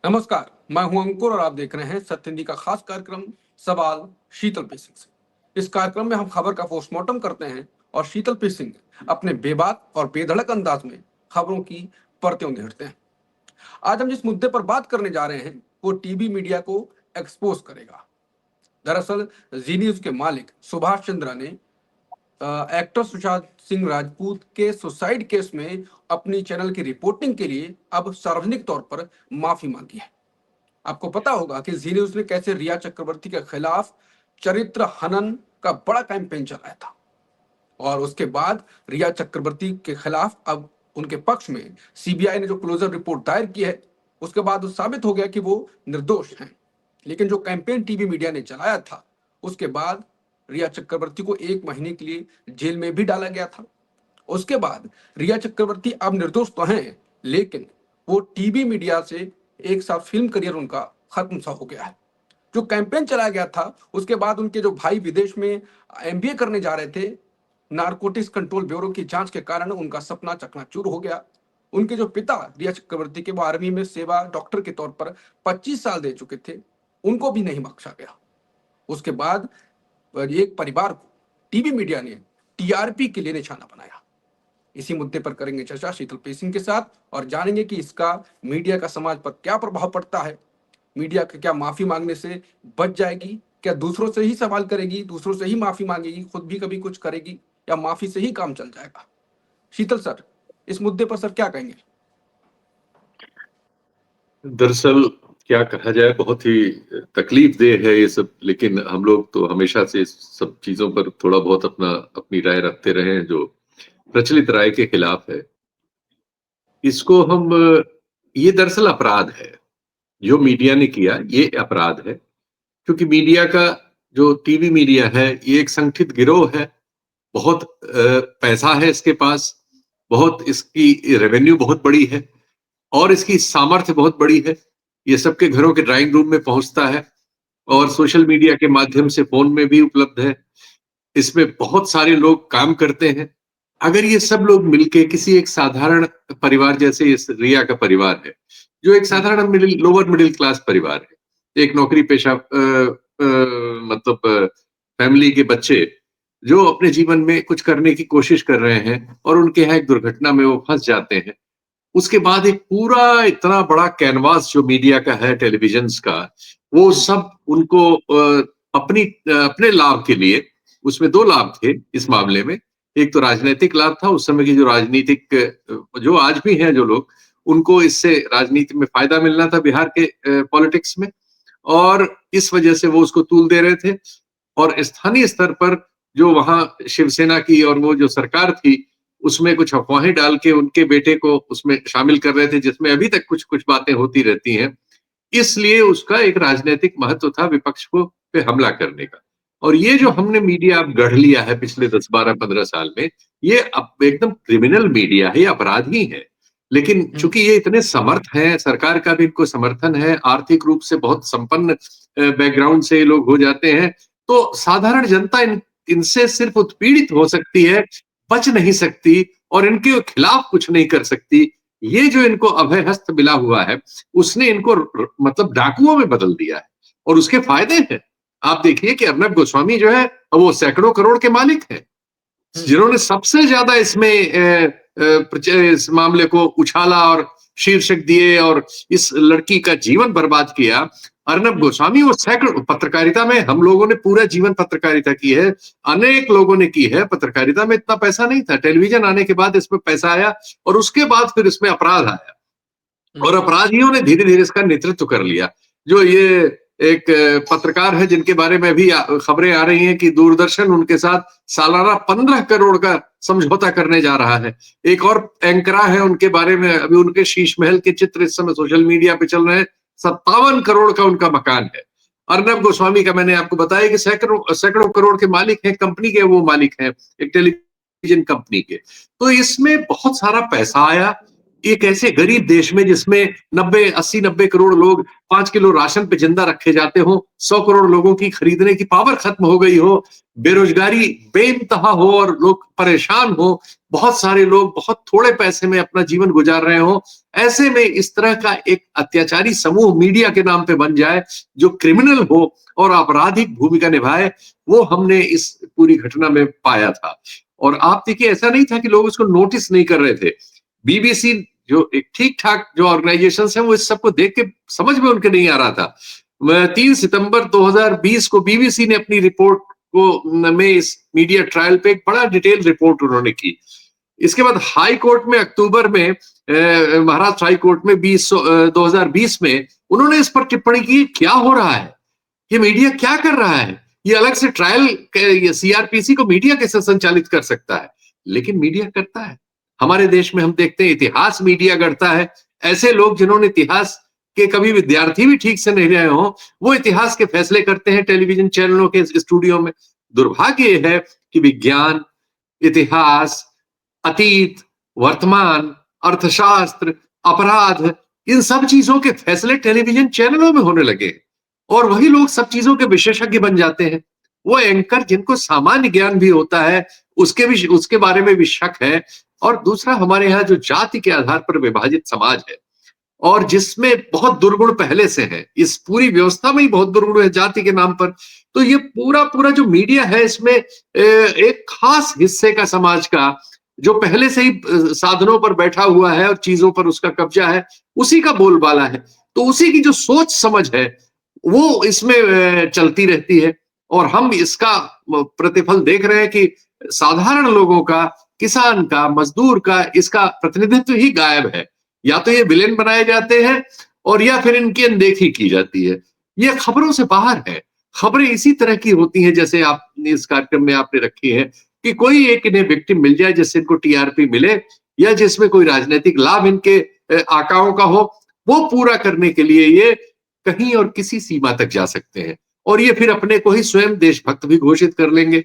नमस्कार, मैं हूं अंकुर और आप देख रहे हैं सत्य हिंदी का खास कार्यक्रम सवाल शीतल पेसिंग से। इस कार्यक्रम में हम खबर का पोस्टमार्टम करते हैं और शीतल पेसिंग अपने बेबाक और बेधड़क अंदाज में खबरों की परतें उधेड़ते हैं। आज हम जिस मुद्दे पर बात करने जा रहे हैं वो टीवी मीडिया को एक्सपोज करेगा। दरअसल जी न्यूज के मालिक सुभाष चंद्रा ने एक्टर सुशांत सिंह राजपूत के सुसाइड केस में अपनी चैनल की रिपोर्टिंग के लिए अब सार्वजनिक तौर पर माफी मांगी है। आपको पता होगा कि जी न्यूज ने कैसे रिया चक्रवर्ती के खिलाफ चरित्र हनन का बड़ा कैंपेन चलाया था और उसके बाद रिया चक्रवर्ती के खिलाफ अब उनके पक्ष में सीबीआई ने जो क्लोजर रिपोर्ट दायर की है उसके बाद साबित हो गया कि वो निर्दोष हैं। लेकिन जो कैंपेन टीवी मीडिया ने चलाया था उसके बाद रिया चक्रवर्ती को 1 महीने के लिए जेल में भी डाला गया था। उसके बाद रिया चक्रवर्ती अब निर्दोष तो हैं, लेकिन वो टीवी मीडिया से एक साथ फिल्म करियर उनका खत्म सा हो गया है। जो कैंपेन चलाया गया था उसके बाद उनके जो भाई विदेश में एमबीए करने जा रहे थे, नारकोटिक्स कंट्रोल ब्यूरो की जांच के कारण उनका सपना चकनाचूर हो गया। उनके जो पिता रिया चक्रवर्ती के वो आर्मी में सेवा डॉक्टर के तौर पर 25 साल दे चुके थे, उनको भी नहीं बख्शा गया। उसके बाद एक परिवार को टीवी मीडिया ने टीआरपी के लिए निशाना बनाया। इसी मुद्दे पर करेंगे चर्चा शीतल पेसिंग के साथ और जानेंगे कि इसका मीडिया का समाज पर क्या प्रभाव पड़ता है। मीडिया के क्या माफी मांगने से बच जाएगी, क्या दूसरों से ही सवाल करेगी, दूसरों से ही माफी मांगेगी, खुद भी कभी कुछ करेगी, या माफी से ही काम चल जाएगा। शीतल सर, इस मुद्दे पर सर क्या कहेंगे? दरअसल क्या कहा जाए, बहुत ही तकलीफदेह है ये सब, लेकिन हम लोग तो हमेशा से इस सब चीजों पर थोड़ा बहुत अपनी राय रखते रहे हैं जो प्रचलित राय के खिलाफ है। इसको हम ये दरअसल अपराध है जो मीडिया ने किया, ये अपराध है। क्योंकि मीडिया का जो टीवी मीडिया है ये एक संगठित गिरोह है। बहुत पैसा है इसके पास, बहुत इसकी रेवेन्यू बहुत बड़ी है और इसकी सामर्थ्य बहुत बड़ी है। ये सबके घरों के ड्राइंग रूम में पहुंचता है और सोशल मीडिया के माध्यम से फोन में भी उपलब्ध है। इसमें बहुत सारे लोग काम करते हैं। अगर ये सब लोग मिलके किसी एक साधारण परिवार, जैसे इस रिया का परिवार है जो एक साधारण लोअर मिडिल क्लास परिवार है, एक नौकरी पेशा मतलब फैमिली के बच्चे जो अपने जीवन में कुछ करने की कोशिश कर रहे हैं और उनके यहाँ एक दुर्घटना में वो फंस जाते हैं। उसके बाद एक पूरा इतना बड़ा कैनवास जो मीडिया का है, टेलीविजन्स का, वो सब उनको अपने लाभ के लिए, उसमें 2 लाभ थे इस मामले में। एक तो राजनीतिक लाभ था, उस समय की जो राजनीतिक जो आज भी हैं जो लोग, उनको इससे राजनीति में फायदा मिलना था बिहार के पॉलिटिक्स में, और इस वजह से वो उसको तूल दे रहे थे। और स्थानीय स्तर पर जो वहां शिवसेना की और वो जो सरकार थी, उसमें कुछ अफवाहें डाल के उनके बेटे को उसमें शामिल कर रहे थे, जिसमें अभी तक कुछ कुछ बातें होती रहती हैं। इसलिए उसका एक राजनीतिक महत्व था विपक्ष को पे हमला करने का। और ये जो हमने मीडिया अब गढ़ लिया है पिछले 10, 12, 15 साल में, ये अब एकदम क्रिमिनल मीडिया है, ये अपराधी है। लेकिन चूंकि ये इतने समर्थ हैं, सरकार का भी इनको समर्थन है, आर्थिक रूप से बहुत संपन्न बैकग्राउंड से ये लोग हो जाते हैं, तो साधारण जनता इनसे सिर्फ उत्पीड़ित हो सकती है, बच नहीं सकती और इनके खिलाफ कुछ नहीं कर सकती। ये जो इनको अभय हस्त मिला हुआ है, उसने इनको मतलब डाकुओं में बदल दिया है और उसके फायदे हैं। आप देखिए कि अर्नब गोस्वामी जो है वो सैकड़ों करोड़ के मालिक हैं, जिन्होंने सबसे ज्यादा इसमें इस मामले को उछाला और शीर्षक दिए और इस लड़की का जीवन बर्बाद किया। अर्नब गोस्वामी, वो सैकड़ों, पत्रकारिता में हम लोगों ने पूरा जीवन पत्रकारिता की है, अनेक लोगों ने की है। पत्रकारिता में इतना पैसा नहीं था, टेलीविजन आने के बाद इसमें पैसा आया और उसके बाद फिर इसमें अपराध आया और अपराधियों ने धीरे धीरे इसका नेतृत्व कर लिया। जो ये एक पत्रकार है जिनके बारे में भी खबरें आ रही हैं कि दूरदर्शन उनके साथ सालाना 15 करोड़ का समझौता करने जा रहा है। एक और एंकरा है, उनके बारे में अभी उनके शीश महल के चित्र इस समय सोशल मीडिया पे चल रहे हैं। 57 करोड़ का उनका मकान है। अर्नब गोस्वामी का मैंने आपको बताया कि सैकड़ों करोड़ के मालिक हैं, कंपनी के वो मालिक हैं, एक टेलीविजन कंपनी के। तो इसमें बहुत सारा पैसा आया एक ऐसे गरीब देश में जिसमें 80-90 करोड़ लोग 5 किलो राशन पे जिंदा रखे जाते हो, 100 करोड़ लोगों की खरीदने की पावर खत्म हो गई हो, बेरोजगारी बेइंतहा हो और लोग परेशान हो, बहुत सारे लोग बहुत थोड़े पैसे में अपना जीवन गुजार रहे हो, ऐसे में इस तरह का एक अत्याचारी समूह मीडिया के नाम पे बन जाए, जो क्रिमिनल हो और आपराधिक भूमिका निभाए, वो हमने इस पूरी घटना में पाया था। और आप देखिए, ऐसा नहीं था कि लोग उसको नोटिस नहीं कर रहे थे। बीबीसी जो एक ठीक-ठाक जो ऑर्गेनाइजेशंस हैं, वो इस सबको देख के समझ में उनके नहीं आ रहा था। 3 सितंबर 2020 को बीबीसी ने अपनी रिपोर्ट में इस मीडिया ट्रायल पे एक बड़ा डिटेल रिपोर्ट उन्होंने की। इसके बाद हाई कोर्ट में अक्टूबर में महाराष्ट्र हाई कोर्ट में 2020 में उन्होंने इस पर टिप्पणी की, क्या हो रहा है? ये मीडिया क्या कर रहा है? ये अलग से ट्रायल, ये सीआरपीसी को मीडिया कैसे संचालित कर सकता है? लेकिन मीडिया करता है। हमारे देश में हम देखते हैं इतिहास मीडिया गढ़ता है। ऐसे लोग जिन्होंने इतिहास के कभी विद्यार्थी भी ठीक से नहीं रहे हों, वो इतिहास के फैसले करते हैं टेलीविजन चैनलों के स्टूडियो में। दुर्भाग्य ये है कि विज्ञान, इतिहास, अतीत, वर्तमान, अर्थशास्त्र, अपराध, इन सब चीजों के फैसले टेलीविजन चैनलों में होने लगे और वही लोग सब चीजों के विशेषज्ञ बन जाते हैं। वो एंकर जिनको सामान्य ज्ञान भी होता है, उसके बारे में भी शक है। और दूसरा, हमारे यहाँ जो जाति के आधार पर विभाजित समाज है और जिसमें बहुत दुर्गुण पहले से है, इस पूरी व्यवस्था में ही बहुत दुर्गुण है जाति के नाम पर। तो ये पूरा पूरा जो मीडिया है, इसमें एक खास हिस्से का समाज का जो पहले से ही साधनों पर बैठा हुआ है और चीजों पर उसका कब्जा है, उसी का बोलबाला है। तो उसी की जो सोच समझ है, वो इसमें चलती रहती है और हम इसका प्रतिफल देख रहे हैं कि साधारण लोगों का, किसान का, मजदूर का, इसका प्रतिनिधित्व ही गायब है। या तो ये विलेन बनाए जाते हैं और या फिर इनकी अनदेखी की जाती है। ये खबरों से बाहर है। खबरें इसी तरह की होती हैं जैसे आपने इस कार्यक्रम में आपने रखी है कि कोई एक इन्हें विक्टिम मिल जाए जिससे इनको टीआरपी मिले या जिसमें कोई राजनीतिक लाभ इनके आकाओं का हो, वो पूरा करने के लिए ये कहीं और किसी सीमा तक जा सकते हैं और ये फिर अपने को ही स्वयं देशभक्त भी घोषित कर लेंगे।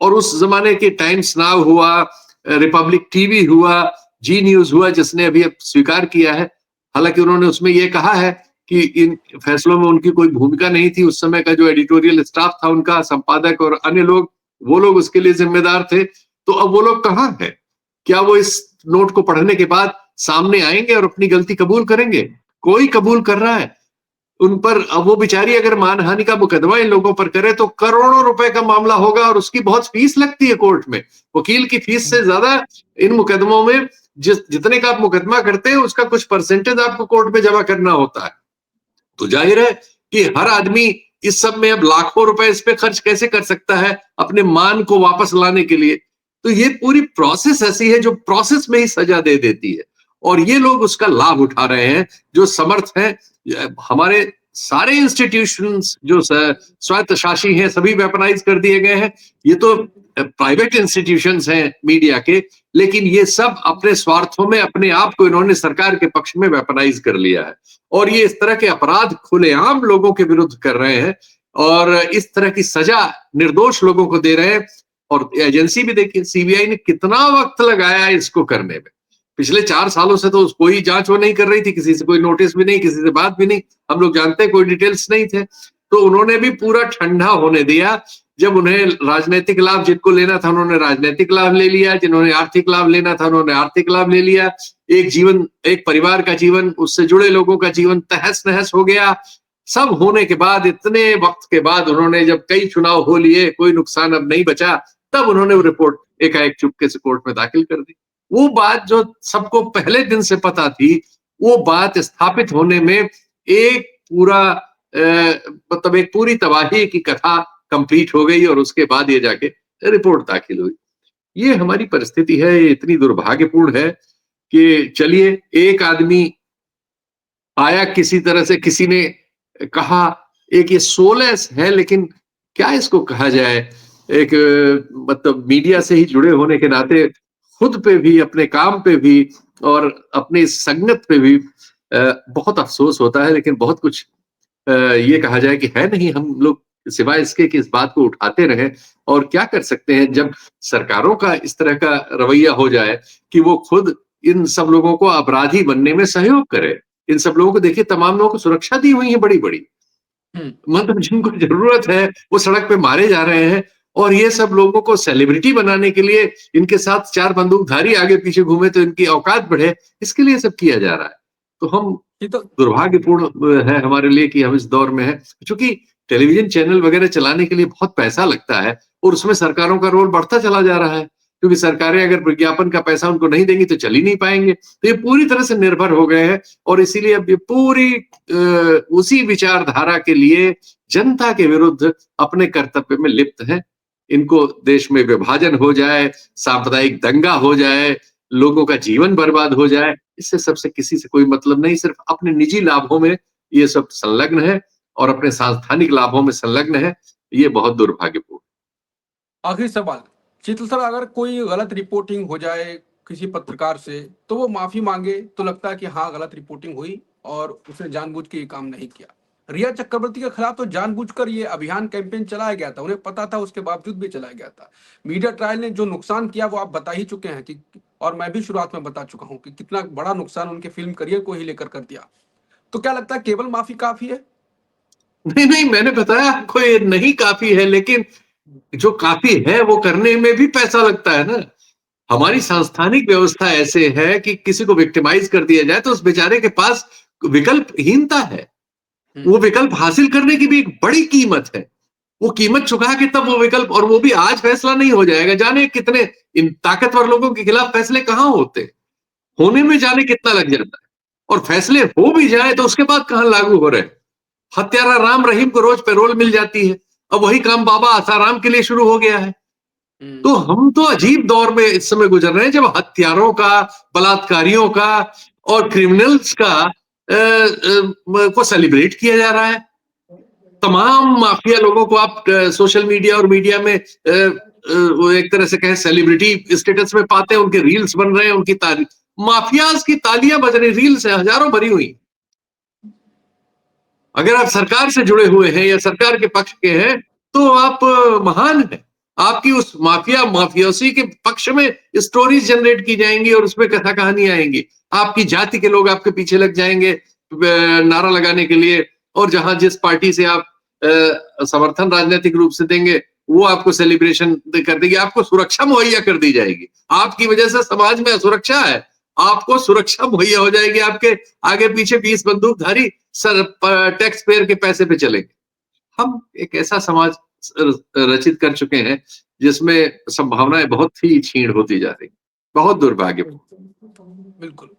और उस जमाने के टाइम्स नाउ हुआ, रिपब्लिक टीवी हुआ, जी न्यूज हुआ, जिसने अभी अब स्वीकार किया है, हालांकि उन्होंने उसमें ये कहा है कि इन फैसलों में उनकी कोई भूमिका नहीं थी। उस समय का जो एडिटोरियल स्टाफ था उनका, संपादक और अन्य लोग, वो लोग उसके लिए जिम्मेदार थे। तो अब वो लोग कहाँ हैं? क्या वो इस नोट को पढ़ने के बाद सामने आएंगे और अपनी गलती कबूल करेंगे? कोई कबूल कर रहा है उन पर? अब वो बेचारी अगर मानहानि का मुकदमा इन लोगों पर करे तो करोड़ों रुपए का मामला होगा और उसकी बहुत फीस लगती है कोर्ट में। वकील की फीस से ज्यादा इन मुकदमों में जितने का आप मुकदमा करते हैं उसका कुछ परसेंटेज आपको कोर्ट में जमा करना होता है। तो जाहिर है कि हर आदमी इस सब में अब लाखों रुपए इस पे खर्च कैसे कर सकता है अपने मान को वापस लाने के लिए? तो ये पूरी प्रोसेस ऐसी है जो प्रोसेस में ही सजा दे देती है और ये लोग उसका लाभ उठा रहे हैं जो समर्थ हैं। हमारे सारे इंस्टीट्यूशंस जो स्वायत्त शासी हैं, सभी वेपनाइज कर दिए गए हैं। ये तो प्राइवेट इंस्टीट्यूशंस हैं मीडिया के, लेकिन ये सब अपने स्वार्थों में अपने आप को इन्होंने सरकार के पक्ष में वेपनाइज कर लिया है और ये इस तरह के अपराध खुलेआम लोगों के विरुद्ध कर रहे हैं और इस तरह की सजा निर्दोष लोगों को दे रहे हैं। और एजेंसी भी देखिए, सीबीआई ने कितना वक्त लगाया इसको करने में। पिछले 4 सालों से तो कोई जांच वो नहीं कर रही थी, किसी से कोई नोटिस भी नहीं, किसी से बात भी नहीं। हम लोग जानते हैं कोई डिटेल्स नहीं थे, तो उन्होंने भी पूरा ठंडा होने दिया। जब उन्हें राजनीतिक लाभ जिनको लेना था उन्होंने राजनीतिक लाभ ले लिया, जिन्होंने आर्थिक लाभ लेना था उन्होंने आर्थिक लाभ ले लिया। एक परिवार का जीवन, उससे जुड़े लोगों का जीवन तहस नहस हो गया। सब होने के बाद, इतने वक्त के बाद, उन्होंने जब कई चुनाव हो लिए, कोई नुकसान अब नहीं बचा, तब उन्होंने वो रिपोर्ट एकाएक चुपके से कोर्ट में दाखिल कर दी। वो बात जो सबको पहले दिन से पता थी, वो बात स्थापित होने में एक पूरा मतलब एक पूरी तबाही की कथा कंप्लीट हो गई और उसके बाद ये जाके रिपोर्ट दाखिल हुई। ये हमारी परिस्थिति है, ये इतनी दुर्भाग्यपूर्ण है कि चलिए, एक आदमी आया किसी तरह से, किसी ने कहा, एक ये सोलेस है, लेकिन क्या इसको कहा जाए, एक मतलब मीडिया से ही जुड़े होने के नाते खुद पे भी, अपने काम पे भी और अपनी संगत पे भी बहुत अफसोस होता है। लेकिन बहुत कुछ ये कहा जाए कि है नहीं, हम लोग सिवाय इसके कि इस बात को उठाते रहें। और क्या कर सकते हैं जब सरकारों का इस तरह का रवैया हो जाए कि वो खुद इन सब लोगों को अपराधी बनने में सहयोग करे। इन सब लोगों को देखिए, तमाम लोगों को सुरक्षा दी हुई है बड़ी-बड़ी। मतलब जिनको जरूरत है वो सड़क पे मारे जा रहे हैं, और ये सब लोगों को सेलिब्रिटी बनाने के लिए इनके साथ 4 बंदूकधारी आगे पीछे घूमे तो इनकी औकात बढ़े, इसके लिए सब किया जा रहा है। तो हम ये तो दुर्भाग्यपूर्ण है हमारे लिए कि हम इस दौर में हैं। चूँकि टेलीविज़न चैनल वगैरह चलाने के लिए बहुत पैसा लगता है, और उसमें सरकारों का रोल बढ़ता चला जा रहा है। क्योंकि सरकारें अगर विज्ञापन का पैसा उनको नहीं देंगी तो चल ही नहीं पाएँगे। तो ये पूरी तरह से निर्भर हो गए हैं, और इसीलिए अब ये पूरी उसी विचारधारा के लिए जनता के विरुद्ध अपने कर्तव्य में लिप्त हैं। इनको देश में विभाजन हो जाए, सांप्रदायिक दंगा हो जाए, लोगों का जीवन बर्बाद हो जाए, इससे सबसे किसी से कोई मतलब नहीं, सिर्फ अपने निजी लाभों में ये सब संलग्न है और अपने सांस्थानिक लाभों में संलग्न है। ये बहुत दुर्भाग्यपूर्ण। आखिरी सवाल, शीतल सर, अगर कोई गलत रिपोर्टिंग हो जाए किसी पत्रकार से तो वो माफी मांगे तो लगता है कि हाँ गलत रिपोर्टिंग हुई और उसने जानबूझ के ये काम नहीं किया। रिया चक्रवर्ती के खिलाफ तो जानबूझकर ये अभियान कैंपेन चलाया गया था, उन्हें पता था, उसके बावजूद भी चलाया गया था। मीडिया ट्रायल ने जो नुकसान किया वो आप बता ही चुके हैं कि, और मैं भी शुरुआत में बता चुका हूं कि कितना बड़ा नुकसान उनके फिल्म करियर को ही लेकर कर दिया। तो क्या लगता है केवल माफी काफी है? नहीं, नहीं, मैंने बताया आपको ये नहीं काफ़ी है, लेकिन जो काफ़ी है वो करने में भी पैसा लगता है ना। हमारी सांस्थानिक व्यवस्था ऐसे है कि किसी को विक्टिमाइज़ कर दिया जाए तो उस बेचारे के पास विकल्पहीनता है। वो विकल्प हासिल करने की भी एक बड़ी कीमत है। वो कीमत चुका के तब वो विकल्प, और वो भी आज फैसला नहीं हो जाएगा। जाने कितने इन ताकतवर लोगों के खिलाफ फैसले कहाँ होते हैं? होने में जाने कितना लग जाता है, और फैसले हो भी जाए तो उसके बाद कहाँ लागू हो रहे हैं। हत्यारा राम रहीम को रोज पैरोल मिल जाती है, अब वही काम बाबा आसाराम के लिए शुरू हो गया है। तो हम तो अजीब दौर में इस समय गुजर रहे हैं जब हत्यारों का, बलात्कारियों का और क्रिमिनल्स का को सेलिब्रेट किया जा रहा है। तमाम माफिया लोगों को आप सोशल मीडिया और मीडिया में वो एक तरह से कहें सेलिब्रिटी स्टेटस में पाते हैं, उनके रील्स बन रहे हैं, उनकी माफियाज की तालियां बज रही, रील्स है हजारों भरी हुई। अगर आप सरकार से जुड़े हुए हैं या सरकार के पक्ष के हैं तो आप महान हैं। आपकी उस माफियोसी के पक्ष में स्टोरीज जनरेट की जाएंगी और उसमें कथा कहानी आएंगी। आपकी जाति के लोग आपके पीछे लग जाएंगे नारा लगाने के लिए, और जहां जिस पार्टी से आप समर्थन राजनीतिक रूप से देंगे वो आपको सेलिब्रेशन कर देगी, आपको सुरक्षा मुहैया कर दी जाएगी। आपकी वजह से समाज में असुरक्षा है, आपको सुरक्षा मुहैया हो जाएगी। आपके आगे पीछे 20 बंदूकधारी टैक्स पेयर के पैसे पे चलेंगे। हम एक ऐसा समाज रचित कर चुके हैं जिसमें संभावनाएं बहुत ही क्षीण होती जा रही, बहुत दुर्भाग्यपूर्ण। बिल्कुल।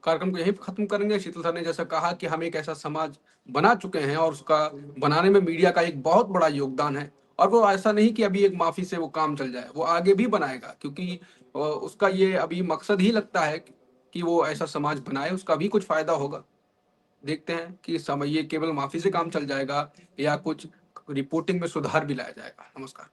कार्यक्रम को यहीं खत्म करेंगे। शीतल सर ने जैसा कहा कि हम एक ऐसा समाज बना चुके हैं और उसका बनाने में मीडिया का एक बहुत बड़ा योगदान है, और वो ऐसा नहीं कि अभी एक माफी से वो काम चल जाए, वो आगे भी बनाएगा, क्योंकि उसका ये अभी मकसद ही लगता है कि वो ऐसा समाज बनाए, उसका भी कुछ फायदा होगा। देखते हैं कि समय ये केवल माफी से काम चल जाएगा या कुछ रिपोर्टिंग में सुधार भी लाया जाएगा। नमस्कार।